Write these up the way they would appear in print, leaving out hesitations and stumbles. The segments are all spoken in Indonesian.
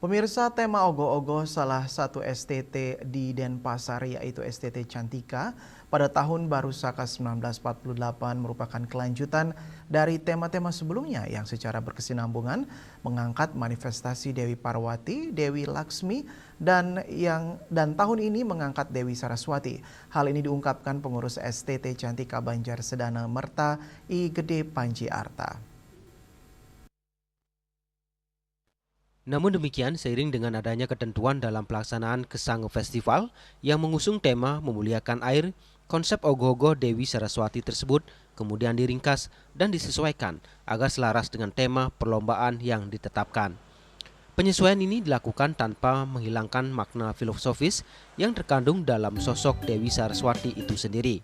Pemirsa, tema ogoh-ogoh salah satu STT di Denpasar yaitu STT Cantika pada tahun baru Saka 1948 merupakan kelanjutan dari tema-tema sebelumnya yang secara berkesinambungan mengangkat manifestasi Dewi Parwati, Dewi Laksmi dan tahun ini mengangkat Dewi Saraswati. Hal ini diungkapkan pengurus STT Cantika Banjar Sedana Merta I Gede Panji Arta. Namun demikian, seiring dengan adanya ketentuan dalam pelaksanaan Kesang Festival yang mengusung tema memuliakan air, konsep ogoh-ogoh Dewi Saraswati tersebut kemudian diringkas dan disesuaikan agar selaras dengan tema perlombaan yang ditetapkan. Penyesuaian ini dilakukan tanpa menghilangkan makna filosofis yang terkandung dalam sosok Dewi Saraswati itu sendiri.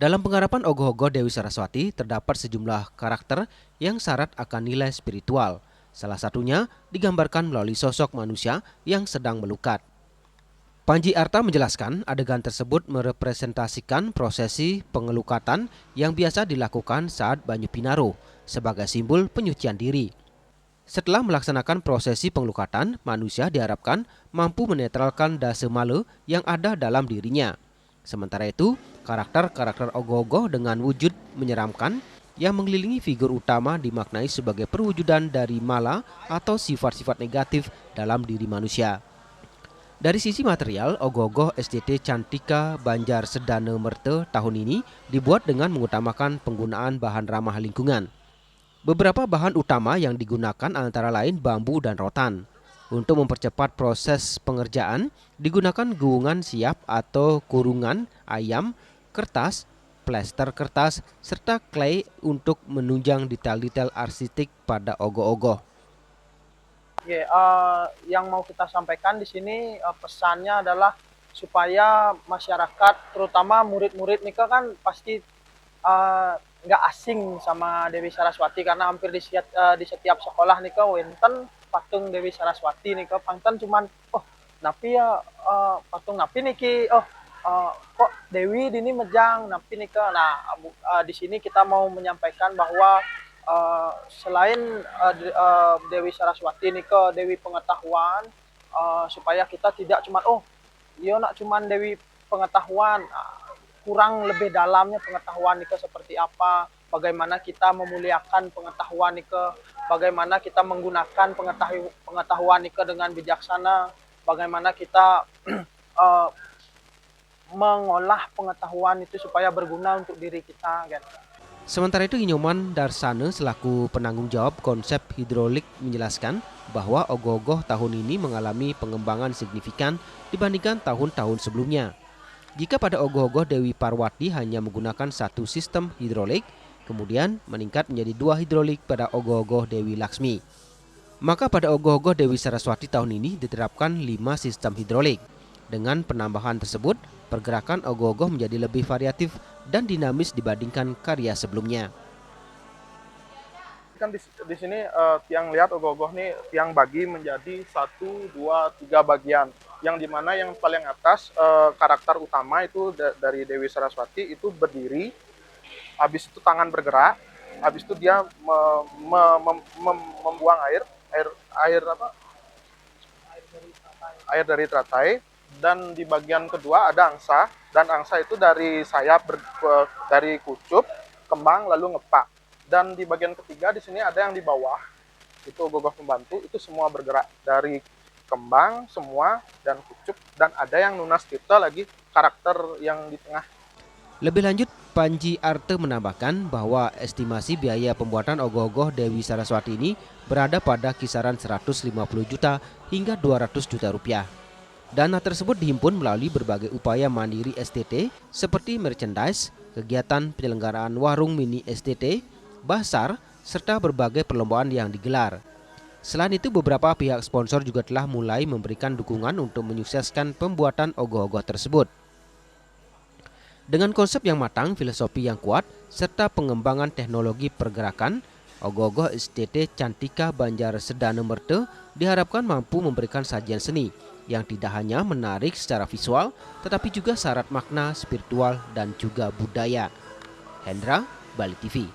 Dalam penggarapan ogoh-ogoh Dewi Saraswati terdapat sejumlah karakter yang syarat akan nilai spiritual. Salah satunya digambarkan melalui sosok manusia yang sedang melukat. Panji Arta menjelaskan adegan tersebut merepresentasikan prosesi pengelukatan yang biasa dilakukan saat Banyu Pinaro sebagai simbol penyucian diri. Setelah melaksanakan prosesi pengelukatan, manusia diharapkan mampu menetralkan dase mala yang ada dalam dirinya. Sementara itu, karakter-karakter ogoh-ogoh dengan wujud menyeramkan yang mengelilingi figur utama dimaknai sebagai perwujudan dari mala atau sifat-sifat negatif dalam diri manusia. Dari sisi material, ogoh-ogoh STT Cantika Banjar Sedana Merta tahun ini dibuat dengan mengutamakan penggunaan bahan ramah lingkungan. Beberapa bahan utama yang digunakan antara lain bambu dan rotan. Untuk mempercepat proses pengerjaan, digunakan gulungan siap atau kurungan ayam, kertas, plester kertas, serta clay untuk menunjang detail-detail arsitek pada ogoh-ogoh. Yang mau kita sampaikan di sini pesannya adalah supaya masyarakat, terutama murid-murid nih kan pasti nggak asing sama Dewi Saraswati karena hampir di setiap sekolah nih wonten patung Dewi Saraswati nih panten cuman napi ya patung napi niki kok Dewi dini mejang napi nih di sini kita mau menyampaikan bahwa selain Dewi Saraswati nih Dewi pengetahuan supaya kita tidak cuma iya nak cuman Dewi pengetahuan kurang lebih dalamnya pengetahuan nih seperti apa, bagaimana kita memuliakan pengetahuan nih bagaimana kita menggunakan pengetahuan nih dengan bijaksana, bagaimana kita mengolah pengetahuan itu supaya berguna untuk diri kita kan. Sementara itu Inyoman Darsana selaku penanggung jawab konsep hidrolik menjelaskan bahwa ogoh-ogoh tahun ini mengalami pengembangan signifikan dibandingkan tahun-tahun sebelumnya. Jika pada ogoh-ogoh Dewi Parwati hanya menggunakan satu sistem hidrolik, kemudian meningkat menjadi 2 hidrolik pada ogoh-ogoh Dewi Laksmi. Maka pada ogoh-ogoh Dewi Saraswati tahun ini diterapkan 5 sistem hidrolik. Dengan penambahan tersebut, pergerakan ogoh-ogoh menjadi lebih variatif dan dinamis dibandingkan karya sebelumnya. Kan di sini tiang lihat ogoh-ogoh nih tiang bagi menjadi 1, 2, 3 bagian. Yang dimana yang paling atas karakter utama itu dari Dewi Saraswati itu berdiri, habis itu tangan bergerak, habis itu dia membuang air dari teratai. Dan di bagian kedua ada angsa, dan angsa itu dari sayap dari kucup, kembang lalu ngepak. Dan di bagian ketiga di sini ada yang di bawah, itu ogoh-ogoh pembantu, itu semua bergerak dari kembang semua dan kucup, dan ada yang nunas tirta lagi karakter yang di tengah. Lebih lanjut, Panji Arta menambahkan bahwa estimasi biaya pembuatan ogoh-ogoh Dewi Saraswati ini berada pada kisaran 150 juta hingga 200 juta rupiah. Dana tersebut dihimpun melalui berbagai upaya mandiri STT seperti merchandise, kegiatan penyelenggaraan warung mini STT, basar, serta berbagai perlombaan yang digelar. Selain itu, beberapa pihak sponsor juga telah mulai memberikan dukungan untuk menyukseskan pembuatan ogoh-ogoh tersebut. Dengan konsep yang matang, filosofi yang kuat, serta pengembangan teknologi pergerakan, ogoh-ogoh STT Cantika Banjar Sedana Merta diharapkan mampu memberikan sajian seni yang tidak hanya menarik secara visual, tetapi juga syarat makna spiritual dan juga budaya. Hendra, Bali TV.